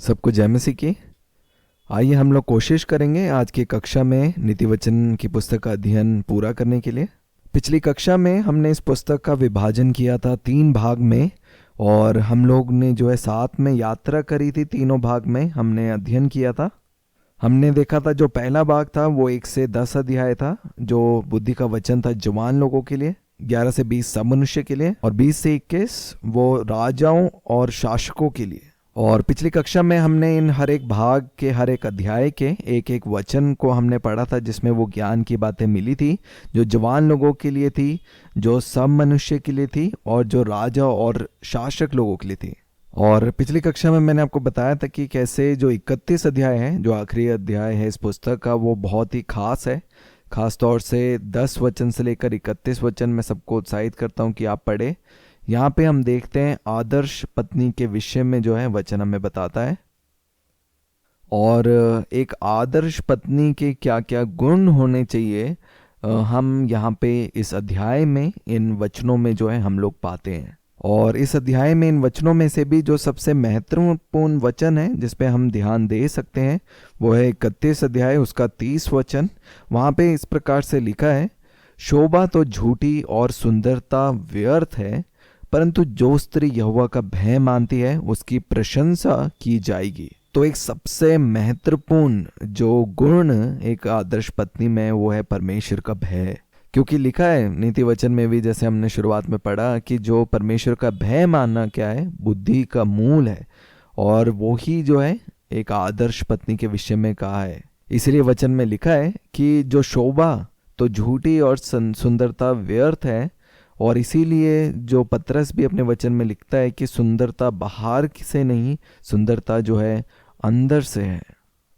सबको जय मसीह की। आइए हम लोग कोशिश करेंगे आज की कक्षा में नीति वचन की पुस्तक का अध्ययन पूरा करने के लिए। पिछली कक्षा में हमने इस पुस्तक का विभाजन किया था 3 भाग में, और हम लोग ने जो है साथ में यात्रा करी थी। तीनों भाग में हमने अध्ययन किया था। हमने देखा था जो पहला भाग था वो 1 से 10 अध्याय था, जो बुद्धि का वचन था जवान लोगों के लिए, 11 से 20 सब मनुष्य के लिए, और 20 से 21 वो राजाओं और शासकों के लिए। और पिछली कक्षा में हमने इन हर एक भाग के हर एक अध्याय के एक एक वचन को हमने पढ़ा था, जिसमें वो ज्ञान की बातें मिली थी जो जवान लोगों के लिए थी, जो सब मनुष्य के लिए थी, और जो राजा और शासक लोगों के लिए थी। और पिछली कक्षा में मैंने आपको बताया था कि कैसे जो 31 अध्याय है, जो आखिरी अध्याय है इस पुस्तक का, वो बहुत ही खास है। खास तौर से 10 वचन से लेकर 31 वचन मैं सबको उत्साहित करता हूँ कि आप पढ़े। यहाँ पे हम देखते हैं आदर्श पत्नी के विषय में जो है वचन हमें बताता है, और एक आदर्श पत्नी के क्या क्या गुण होने चाहिए हम यहाँ पे इस अध्याय में इन वचनों में जो है हम लोग पाते हैं। और इस अध्याय में इन वचनों में से भी जो सबसे महत्वपूर्ण वचन है जिस पे हम ध्यान दे सकते हैं वो है 31 अध्याय उसका 30 वचन। वहाँ पे इस प्रकार से लिखा है, शोभा तो झूठी और सुंदरता व्यर्थ है, परंतु जो स्त्री यहोवा का भय मानती है उसकी प्रशंसा की जाएगी। तो एक सबसे महत्वपूर्ण जो गुण एक आदर्श पत्नी में वो है परमेश्वर का भय। क्योंकि लिखा है नीति वचन में भी, जैसे हमने शुरुआत में पढ़ा, कि जो परमेश्वर का भय मानना क्या है, बुद्धि का मूल है, और वो ही जो है एक आदर्श पत्नी के विषय में कहा है। इसलिए वचन में लिखा है कि जो शोभा तो झूठी और सुंदरता व्यर्थ है, और इसीलिए जो पतरस भी अपने वचन में लिखता है कि सुंदरता बाहर से नहीं, सुंदरता जो है अंदर से है,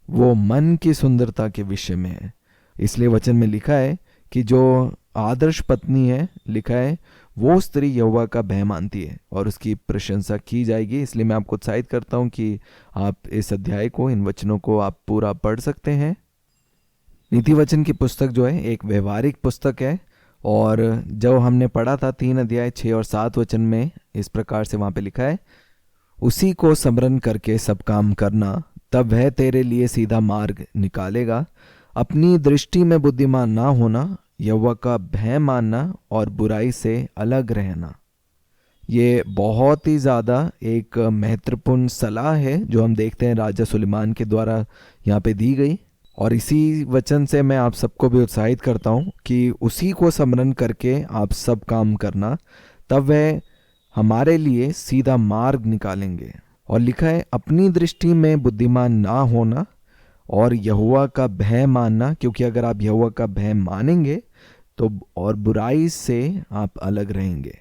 वो मन की सुंदरता के विषय में है। इसलिए वचन में लिखा है कि जो आदर्श पत्नी है, लिखा है वो स्त्री यहोवा का भय मानती है और उसकी प्रशंसा की जाएगी। इसलिए मैं आपको उत्साहित करता हूँ कि आप इस अध्याय को, इन वचनों को आप पूरा पढ़ सकते हैं। नीति वचन की पुस्तक जो है एक व्यवहारिक पुस्तक है, और जो हमने पढ़ा था 3 अध्याय 6 और 7 वचन में इस प्रकार से वहाँ पे लिखा है, उसी को स्मरण करके सब काम करना, तब वह तेरे लिए सीधा मार्ग निकालेगा। अपनी दृष्टि में बुद्धिमान ना होना, यहोवा का भय मानना और बुराई से अलग रहना। ये बहुत ही ज़्यादा एक महत्वपूर्ण सलाह है जो हम देखते हैं राजा सुलेमान के द्वारा यहाँ पे दी गई। और इसी वचन से मैं आप सबको भी उत्साहित करता हूँ कि उसी को स्मरण करके आप सब काम करना, तब वह हमारे लिए सीधा मार्ग निकालेंगे। और लिखा है अपनी दृष्टि में बुद्धिमान ना होना और यहोवा का भय मानना, क्योंकि अगर आप यहोवा का भय मानेंगे तो और बुराई से आप अलग रहेंगे।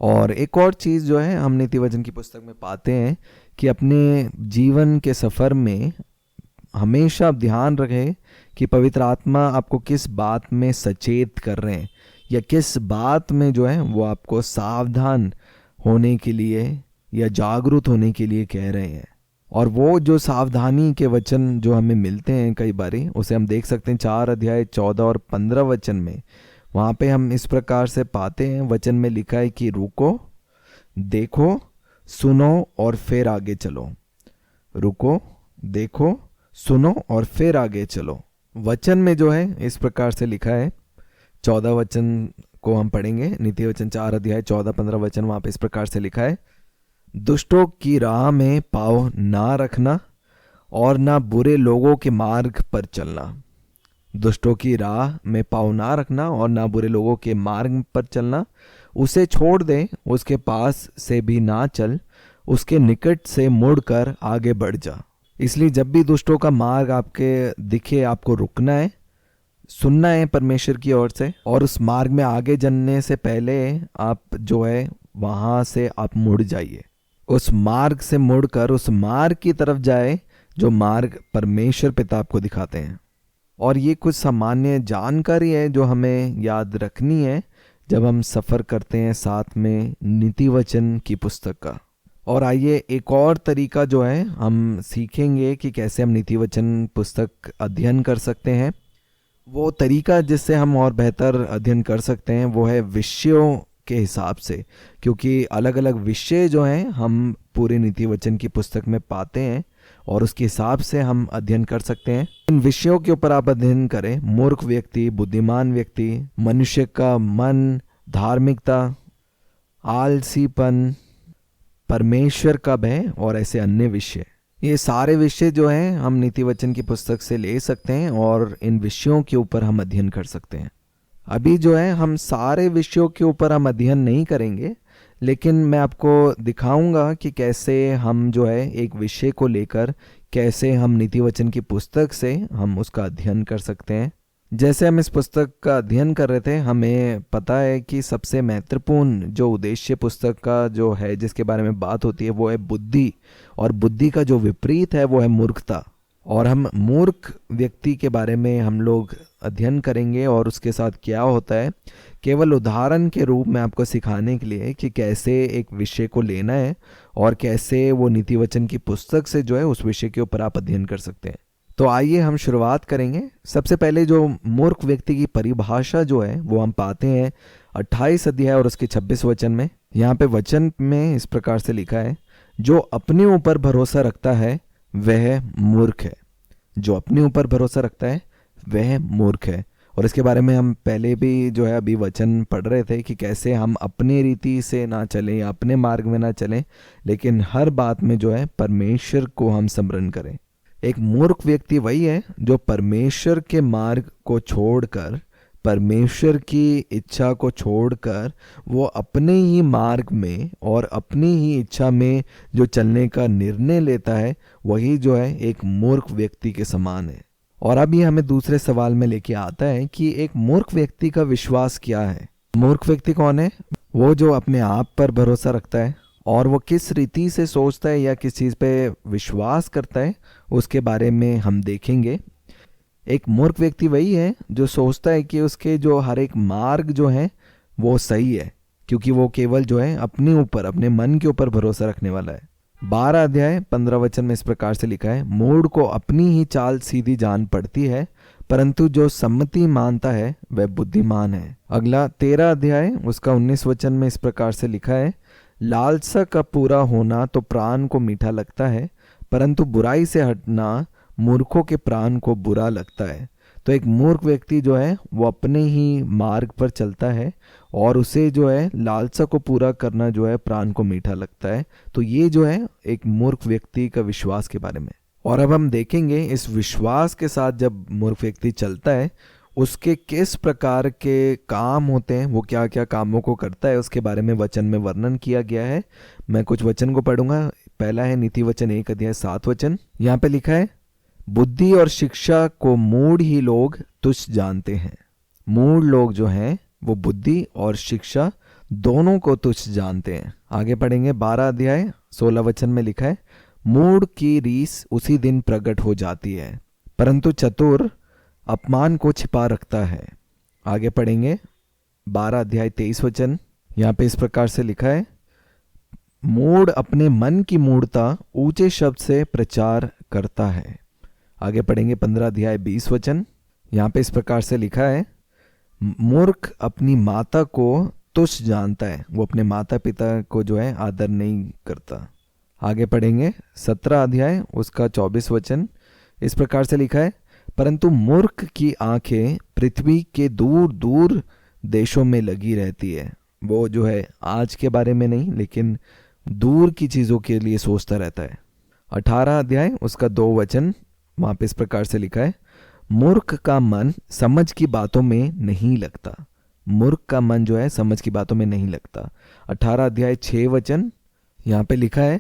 और एक और चीज़ जो है हम नीति वचन की पुस्तक में पाते हैं कि अपने जीवन के सफ़र में हमेशा आप ध्यान रखें कि पवित्र आत्मा आपको किस बात में सचेत कर रहे हैं, या किस बात में जो है वो आपको सावधान होने के लिए या जागरूक होने के लिए कह रहे हैं। और वो जो सावधानी के वचन जो हमें मिलते हैं कई बारी, उसे हम देख सकते हैं 4 अध्याय 14 और 15 वचन में। वहाँ पे हम इस प्रकार से पाते हैं, वचन में लिखा है कि रुको, देखो, सुनो और फिर आगे चलो। रुको, देखो, सुनो और फिर आगे चलो। वचन में जो है इस प्रकार से लिखा है, 14 वचन को हम पढ़ेंगे, नीति वचन 4 अध्याय 14-15 वचन। वहाँ पे इस प्रकार से लिखा है, दुष्टों की राह में पाँव ना रखना और ना बुरे लोगों के मार्ग पर चलना। दुष्टों की राह में पाँव ना रखना और ना बुरे लोगों के मार्ग पर चलना। उसे छोड़ दे, उसके पास से भी ना चल, उसके निकट से मुड़कर आगे बढ़ जा। इसलिए जब भी दुष्टों का मार्ग आपके दिखे, आपको रुकना है, सुनना है परमेश्वर की ओर से, और उस मार्ग में आगे चलने से पहले आप जो है वहाँ से आप मुड़ जाइए। उस मार्ग से मुड़कर उस मार्ग की तरफ जाए जो मार्ग परमेश्वर पिता आपको दिखाते हैं। और ये कुछ सामान्य जानकारी है जो हमें याद रखनी है जब हम सफ़र करते हैं साथ में नीति वचन की पुस्तक का। और आइए एक और तरीका जो है हम सीखेंगे कि कैसे हम नीति वचन पुस्तक अध्ययन कर सकते हैं। वो तरीका जिससे हम और बेहतर अध्ययन कर सकते हैं वो है विषयों के हिसाब से, क्योंकि अलग अलग विषय जो हैं हम पूरे नीति वचन की पुस्तक में पाते हैं। और उसके हिसाब से हम अध्ययन कर सकते हैं। इन विषयों के ऊपर आप अध्ययन करें: मूर्ख व्यक्ति, बुद्धिमान व्यक्ति, मनुष्य का मन, धार्मिकता, आलसीपन, परमेश्वर का भय और ऐसे अन्य विषय। ये सारे विषय जो हैं हम नीति वचन की पुस्तक से ले सकते हैं और इन विषयों के ऊपर हम अध्ययन कर सकते हैं। अभी जो है हम सारे विषयों के ऊपर हम अध्ययन नहीं करेंगे, लेकिन मैं आपको दिखाऊंगा कि कैसे हम जो है एक विषय को लेकर कैसे हम नीति वचन की पुस्तक से हम उसका अध्ययन कर सकते हैं। जैसे हम इस पुस्तक का अध्ययन कर रहे थे, हमें पता है कि सबसे महत्वपूर्ण जो उद्देश्य पुस्तक का जो है, जिसके बारे में बात होती है, वो है बुद्धि। और बुद्धि का जो विपरीत है वो है मूर्खता। और हम मूर्ख व्यक्ति के बारे में हम लोग अध्ययन करेंगे और उसके साथ क्या होता है, केवल उदाहरण के रूप में आपको सिखाने के लिए कि कैसे एक विषय को लेना है और कैसे वो नीति वचन की पुस्तक से जो है उस विषय के ऊपर आप अध्ययन कर सकते हैं। तो आइए हम शुरुआत करेंगे। सबसे पहले जो मूर्ख व्यक्ति की परिभाषा जो है वो हम पाते हैं 28 अध्याय और उसके 26 वचन में। यहाँ पे वचन में इस प्रकार से लिखा है: जो अपने ऊपर भरोसा रखता है वह मूर्ख है। जो अपने ऊपर भरोसा रखता है वह मूर्ख है। और इसके बारे में हम पहले भी जो है अभी वचन पढ़ रहे थे कि कैसे हम अपनी रीति से ना चलें या अपने मार्ग में ना चलें, लेकिन हर बात में जो है परमेश्वर को हम स्मरण करें। एक मूर्ख व्यक्ति वही है जो परमेश्वर के मार्ग को छोड़कर, परमेश्वर की इच्छा को छोड़कर वो अपने ही मार्ग में और अपनी ही इच्छा में जो चलने का निर्णय लेता है, वही जो है एक मूर्ख व्यक्ति के समान है। और अब ये हमें दूसरे सवाल में लेके आता है कि एक मूर्ख व्यक्ति का विश्वास क्या है। मूर्ख व्यक्ति कौन है? वो जो अपने आप पर भरोसा रखता है और वो किस रीति से सोचता है या किस चीज़ पे विश्वास करता है, उसके बारे में हम देखेंगे। एक मूर्ख व्यक्ति वही है जो सोचता है कि उसके जो हर एक मार्ग जो है वो सही है, क्योंकि वो केवल जो है अपने ऊपर, अपने मन के ऊपर भरोसा रखने वाला है। 12 अध्याय 15 वचन में इस प्रकार से लिखा है: मूढ़ को अपनी ही चाल सीधी जान पड़ती है, परंतु जो सम्मति मानता है वह बुद्धिमान है। अगला 13 अध्याय उसका 19 वचन में इस प्रकार से लिखा है: लालसा का पूरा होना तो प्राण को मीठा लगता है, परंतु बुराई से हटना मूर्खों के प्राण को बुरा लगता है। तो एक मूर्ख व्यक्ति जो है वो अपने ही मार्ग पर चलता है और उसे जो है लालसा को पूरा करना जो है प्राण को मीठा लगता है। तो ये जो है एक मूर्ख व्यक्ति का विश्वास के बारे में। और अब हम देखेंगे इस विश्वास के साथ जब मूर्ख व्यक्ति चलता है उसके किस प्रकार के काम होते हैं, वो क्या क्या कामों को करता है, उसके बारे में वचन में वर्णन किया गया है। मैं कुछ वचन को पढ़ूंगा। पहला है नीति वचन 1 अध्याय 7 वचन। यहाँ पे लिखा है: बुद्धि और शिक्षा को मूढ़ ही लोग तुच्छ जानते हैं। मूढ़ लोग जो हैं वो बुद्धि और शिक्षा दोनों को तुच्छ जानते हैं। आगे पढ़ेंगे 12 अध्याय 16 वचन में लिखा है: मूढ़ की रीस उसी दिन प्रकट हो जाती है, परंतु चतुर अपमान को छिपा रखता है। आगे पढ़ेंगे 12 अध्याय 23 वचन। यहाँ पे इस प्रकार से लिखा है: मूढ़ अपने मन की मूढ़ता ऊंचे शब्द से प्रचार करता है। आगे पढ़ेंगे 15 अध्याय 20 वचन। यहाँ पे इस प्रकार से लिखा है: मूर्ख अपनी माता को तुच्छ जानता है, वो अपने माता पिता को जो है आदर नहीं करता। आगे पढ़ेंगे 17 अध्याय उसका 24 वचन। इस प्रकार से लिखा है: परंतु मूर्ख की आंखें पृथ्वी के दूर दूर देशों में लगी रहती है। वो जो है आज के बारे में नहीं, लेकिन दूर की चीज़ों के लिए सोचता रहता है। 18 अध्याय उसका 2 वचन। वहाँ पे इस प्रकार से लिखा है: मूर्ख का मन समझ की बातों में नहीं लगता। मूर्ख का मन जो है समझ की बातों में नहीं लगता। 18 अध्याय 6 वचन। यहाँ पे लिखा है: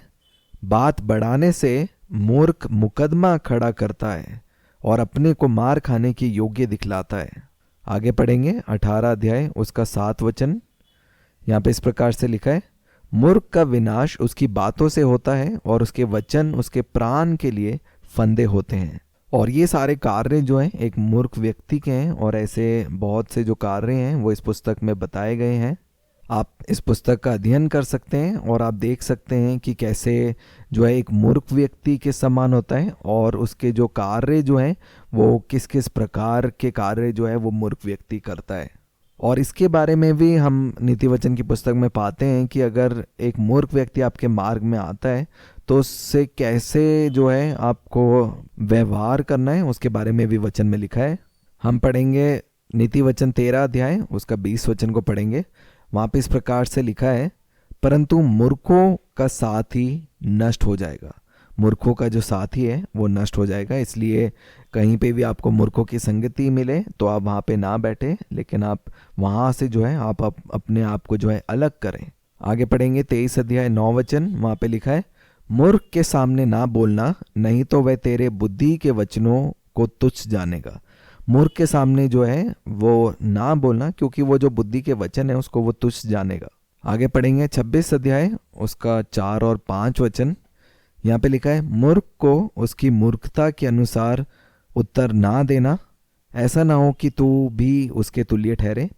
बात बढ़ाने से मूर्ख मुकदमा खड़ा करता है और अपने को मार खाने के योग्य दिखलाता है। आगे पढ़ेंगे 18 अध्याय उसका 7 वचन। यहाँ पे इस प्रकार से लिखा है: मूर्ख का विनाश उसकी बातों से होता है और उसके वचन उसके प्राण के लिए फंदे होते हैं। और ये सारे कार्य जो हैं एक मूर्ख व्यक्ति के हैं, और ऐसे बहुत से जो कार्य हैं वो इस पुस्तक में बताए गए हैं। आप इस पुस्तक का अध्ययन कर सकते हैं और आप देख सकते हैं कि कैसे जो है एक मूर्ख व्यक्ति के समान होता है और उसके जो कार्य जो हैं वो किस किस प्रकार के कार्य जो है वो मूर्ख व्यक्ति करता है। और इसके बारे में भी हम नीति वचन की पुस्तक में पाते हैं कि अगर एक मूर्ख व्यक्ति आपके मार्ग में आता है तो उससे कैसे जो है आपको व्यवहार करना है उसके बारे में भी वचन में लिखा है। हम पढ़ेंगे नीति वचन 13 अध्याय उसका 20 वचन को पढ़ेंगे। वहाँ पे इस प्रकार से लिखा है, परंतु मूर्खों का साथी नष्ट हो जाएगा। मूर्खों का जो साथी है वो नष्ट हो जाएगा। इसलिए कहीं पे भी आपको मूर्खों की संगति मिले तो आप वहाँ पे ना बैठे, लेकिन आप वहाँ से जो है आप अपने आप को जो है अलग करें। आगे पढ़ेंगे 23 अध्याय 9 वचन। वहाँ पे लिखा है, मूर्ख के सामने ना बोलना, नहीं तो वह तेरे बुद्धि के वचनों को तुच्छ जानेगा। मूर्ख के सामने जो है वो ना बोलना, क्योंकि वो जो बुद्धि के वचन है उसको वो तुच्छ जानेगा। आगे पढ़ेंगे 26 अध्याय उसका 4 और 5 वचन। यहाँ पे लिखा है, मूर्ख को उसकी मूर्खता के अनुसार उत्तर ना देना, ऐसा ना हो कि तू भी उसके तुल्य ठहरे।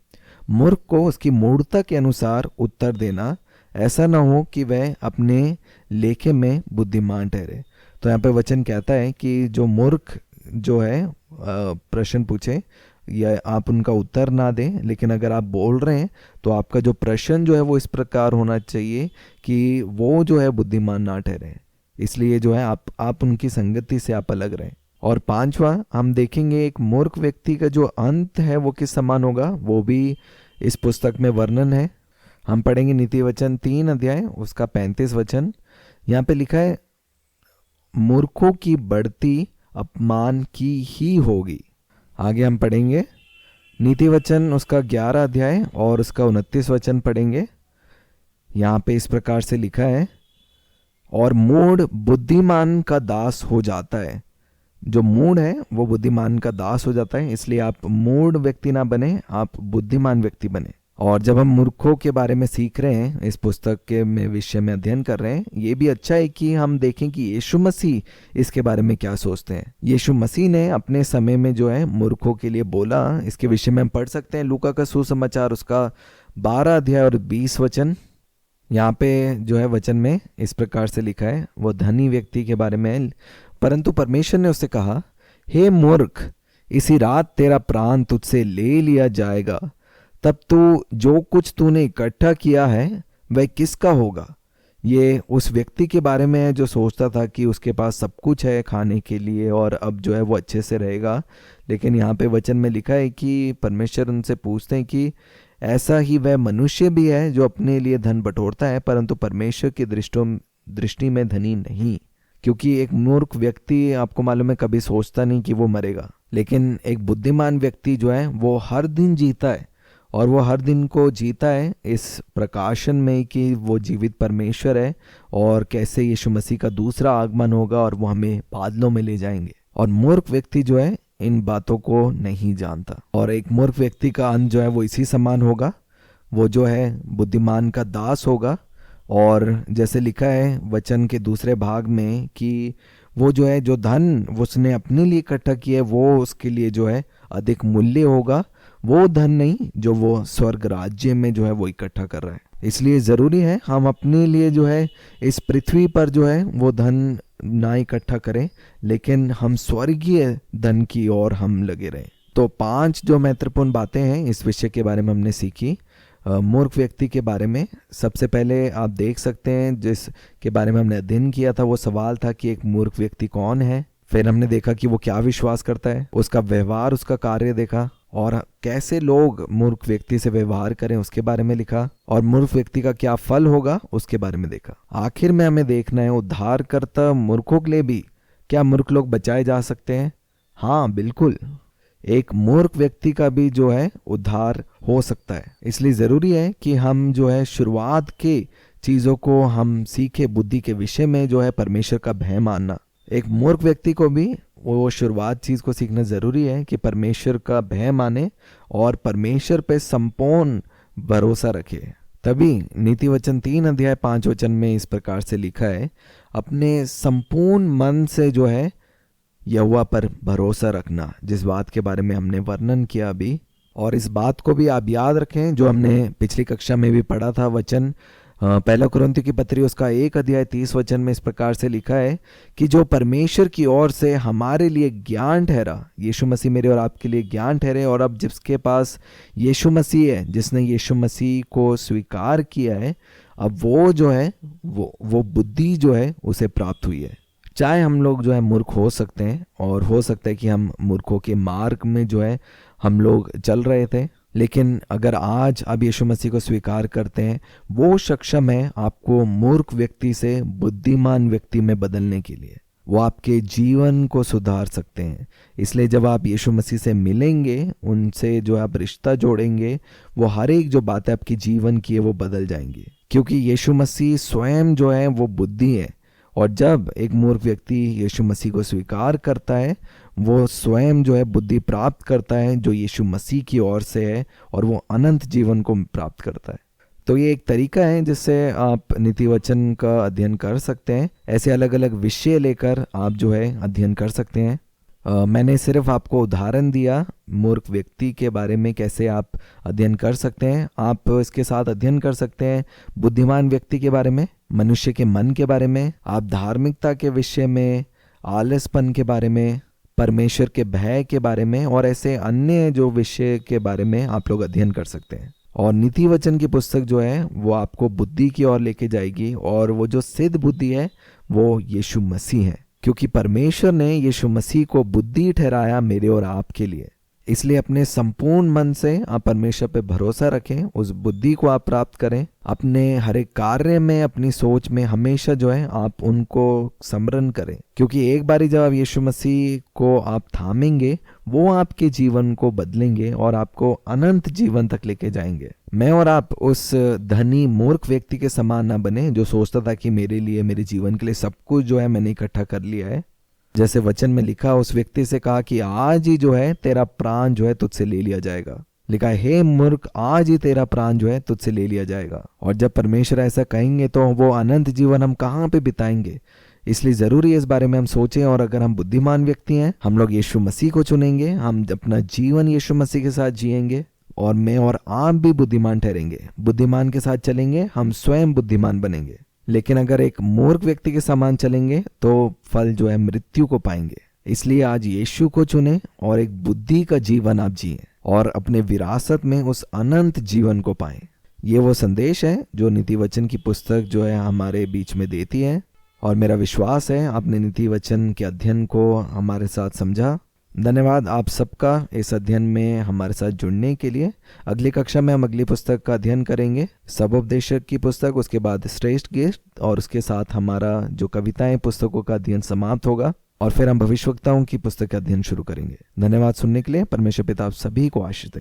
मूर्ख को उसकी मूढ़ता के अनुसार उत्तर देना, ऐसा ना हो कि वह अपने लेखे में बुद्धिमान ठहरे। तो यहाँ पे वचन कहता है कि जो मूर्ख जो है प्रश्न पूछे या आप उनका उत्तर ना दें, लेकिन अगर आप बोल रहे हैं तो आपका जो प्रश्न जो है वो इस प्रकार होना चाहिए कि वो जो है बुद्धिमान ना ठहरे। इसलिए जो है आप उनकी संगति से आप अलग रहें। और 5वां हम देखेंगे, एक मूर्ख व्यक्ति का जो अंत है वो किस समान होगा, वो भी इस पुस्तक में वर्णन है। हम पढ़ेंगे नीति वचन 3 अध्याय उसका 35 वचन। यहाँ पे लिखा है, मूर्खों की बढ़ती अपमान की ही होगी। आगे हम पढ़ेंगे नीति वचन उसका 11 अध्याय और उसका 29 वचन पढ़ेंगे। यहाँ पे इस प्रकार से लिखा है, और मूढ़ बुद्धिमान का दास हो जाता है। जो मूढ़ है वो बुद्धिमान का दास हो जाता है। इसलिए आप मूढ़ व्यक्ति ना बने, आप बुद्धिमान व्यक्ति बने। और जब हम मूर्खों के बारे में सीख रहे हैं, इस पुस्तक के में विषय में अध्ययन कर रहे हैं, ये भी अच्छा है कि हम देखें कि यीशु मसीह इसके बारे में क्या सोचते हैं। यीशु मसीह ने अपने समय में जो है मूर्खों के लिए बोला, इसके विषय में हम पढ़ सकते हैं लूका का सुसमाचार उसका 12 अध्याय और 20 वचन। यहाँ पे जो है वचन में इस प्रकार से लिखा है, वो धनी व्यक्ति के बारे में, परंतु परमेश्वर ने उससे कहा, हे मूर्ख, इसी रात तेरा प्राण तुझसे ले लिया जाएगा। तब तू जो कुछ तूने इकट्ठा किया है वह किसका होगा। ये उस व्यक्ति के बारे में है जो सोचता था कि उसके पास सब कुछ है खाने के लिए और अब जो है वो अच्छे से रहेगा। लेकिन यहाँ पे वचन में लिखा है कि परमेश्वर उनसे पूछते हैं कि ऐसा ही वह मनुष्य भी है जो अपने लिए धन बटोरता है, परंतु परमेश्वर की दृष्टि में धनी नहीं। क्योंकि एक मूर्ख व्यक्ति, आपको मालूम है, कभी सोचता नहीं कि वो मरेगा, लेकिन एक बुद्धिमान व्यक्ति जो है वो हर दिन जीता है। और वो हर दिन को जीता है इस प्रकाशन में कि वो जीवित परमेश्वर है और कैसे यीशु मसीह का दूसरा आगमन होगा और वो हमें बादलों में ले जाएंगे। और मूर्ख व्यक्ति जो है इन बातों को नहीं जानता। और एक मूर्ख व्यक्ति का अंत जो है वो इसी समान होगा, वो जो है बुद्धिमान का दास होगा। और जैसे लिखा है वचन के दूसरे भाग में कि वो जो है जो धन उसने अपने लिए इकट्ठा किया है वो उसके लिए जो है अधिक मूल्य होगा, वो धन नहीं जो वो स्वर्ग राज्य में जो है वो इकट्ठा कर रहा है। इसलिए ज़रूरी है हम अपने लिए जो है इस पृथ्वी पर जो है वो धन ना इकट्ठा करें, लेकिन हम स्वर्गीय धन की ओर हम लगे रहें। तो 5 जो महत्वपूर्ण बातें हैं इस विषय के बारे में हमने सीखी। मूर्ख व्यक्ति के बारे में सबसे पहले आप देख सकते हैं जिसके बारे में हमने अध्ययन किया था, वो सवाल था कि एक मूर्ख व्यक्ति कौन है। फिर हमने देखा कि वो क्या विश्वास करता है, उसका व्यवहार, उसका कार्य देखा, और कैसे लोग मूर्ख व्यक्ति से व्यवहार करें उसके बारे में लिखा, और मूर्ख व्यक्ति का क्या फल होगा उसके बारे में देखा। आखिर में हमें देखना है उद्धारकर्ता मूर्खों के लिए भी क्या मूर्ख लोग बचाए जा सकते हैं। हाँ बिल्कुल, एक मूर्ख व्यक्ति का भी जो है उद्धार हो सकता है। इसलिए ज़रूरी है कि हम जो है शुरुआत के चीज़ों को हम सीखे, बुद्धि के विषय में जो है परमेश्वर का भय मानना। एक मूर्ख व्यक्ति को भी वो शुरुआत चीज़ को सीखना ज़रूरी है कि परमेश्वर का भय माने और परमेश्वर पे संपूर्ण भरोसा रखे। तभी नीति वचन 3 अध्याय 5 वचन में इस प्रकार से लिखा है, अपने संपूर्ण मन से जो है यहोवा पर भरोसा रखना, जिस बात के बारे में हमने वर्णन किया अभी। और इस बात को भी आप याद रखें जो हमने पिछली कक्षा में भी पढ़ा था वचन, पहला कुरिन्थियों की पत्री उसका 1 अध्याय 30 वचन में इस प्रकार से लिखा है कि जो परमेश्वर की ओर से हमारे लिए ज्ञान ठहरा, यीशु मसीह मेरे और आपके लिए ज्ञान ठहरे। और अब जिसके पास यीशु मसीह है, जिसने यीशु मसीह को स्वीकार किया है, अब वो जो है वो बुद्धि जो है उसे प्राप्त हुई है। चाहे हम लोग जो है मूर्ख हो सकते हैं, और हो सकता है कि हम मूर्खों के मार्ग में जो है हम लोग चल रहे थे, लेकिन अगर आज आप यीशु मसीह को स्वीकार करते हैं, वो सक्षम है आपको मूर्ख व्यक्ति से बुद्धिमान व्यक्ति में बदलने के लिए। वो आपके जीवन को सुधार सकते हैं। इसलिए जब आप यीशु मसीह से मिलेंगे, उनसे जो आप रिश्ता जोड़ेंगे, वो हर एक जो बातें आपकी जीवन की है वो बदल जाएंगी, क्योंकि यीशु मसीह स्वयं जो है वो बुद्धि है। और जब एक मूर्ख व्यक्ति यीशु मसीह को स्वीकार करता है, वो स्वयं जो है बुद्धि प्राप्त करता है जो यीशु मसीह की ओर से है, और वो अनंत जीवन को प्राप्त करता है। तो ये एक तरीका है जिससे आप नीति वचन का अध्ययन कर सकते हैं। ऐसे अलग अलग विषय लेकर आप जो है अध्ययन कर सकते हैं। मैंने सिर्फ आपको उदाहरण दिया मूर्ख व्यक्ति के बारे में, कैसे आप अध्ययन कर सकते हैं। आप इसके साथ अध्ययन कर सकते हैं बुद्धिमान व्यक्ति के बारे में, मनुष्य के मन के बारे में, आप धार्मिकता के विषय में, आलसपन के बारे में, परमेश्वर के भय के बारे में, और ऐसे अन्य जो विषय के बारे में आप लोग अध्ययन कर सकते हैं। और नीति वचन की पुस्तक जो है वो आपको बुद्धि की ओर लेके जाएगी, और वो जो सिद्ध बुद्धि है वो यीशु मसीह है, क्योंकि परमेश्वर ने यीशु मसीह को बुद्धि ठहराया मेरे और आपके लिए। इसलिए अपने संपूर्ण मन से आप परमेश्वर पे भरोसा रखें, उस बुद्धि को आप प्राप्त करें। अपने हर एक कार्य में, अपनी सोच में हमेशा जो है आप उनको स्मरण करें, क्योंकि एक बारी जब आप यीशु मसीह को आप थामेंगे, वो आपके जीवन को बदलेंगे और आपको अनंत जीवन तक लेके जाएंगे। मैं और आप उस धनी मूर्ख व्यक्ति के समान ना बने जो सोचता था कि मेरे लिए, मेरे जीवन के लिए सब कुछ जो है मैंने इकट्ठा कर लिया है। जैसे वचन में लिखा, उस व्यक्ति से कहा कि आज ही जो है तेरा प्राण जो है तुझसे ले लिया जाएगा। लिखा है, हे मूर्ख, आज ही तेरा प्राण जो है तुझसे ले लिया जाएगा। और जब परमेश्वर ऐसा कहेंगे तो वो अनंत जीवन हम कहाँ पे बिताएंगे। इसलिए जरूरी है इस बारे में हम सोचें। और अगर हम बुद्धिमान व्यक्ति हैं, हम लोग यीशु मसीह को चुनेंगे, हम अपना जीवन यीशु मसीह के साथ जिएंगे, और मैं और आप भी बुद्धिमान ठहरेंगे। बुद्धिमान के साथ चलेंगे, हम स्वयं बुद्धिमान बनेंगे। लेकिन अगर एक मूर्ख व्यक्ति के समान चलेंगे तो फल जो है मृत्यु को पाएंगे। इसलिए आज यीशु को चुनें और एक बुद्धि का जीवन आप जिएं, और अपने विरासत में उस अनंत जीवन को पाएं। ये वो संदेश है जो नीति वचन की पुस्तक जो है हमारे बीच में देती है। और मेरा विश्वास है आपने नीति वचन के अध्ययन को हमारे साथ समझा। धन्यवाद आप सबका इस अध्ययन में हमारे साथ जुड़ने के लिए। अगली कक्षा में हम अगली पुस्तक का अध्ययन करेंगे, सबोपदेशक की पुस्तक, उसके बाद श्रेष्ठ गिफ्ट, और उसके साथ हमारा जो कविताएं पुस्तकों का अध्ययन समाप्त होगा, और फिर हम भविष्यवक्ताओं की पुस्तक का अध्ययन शुरू करेंगे। धन्यवाद सुनने के लिए। परमेश्वर पिता आप सभी को आशीष दें।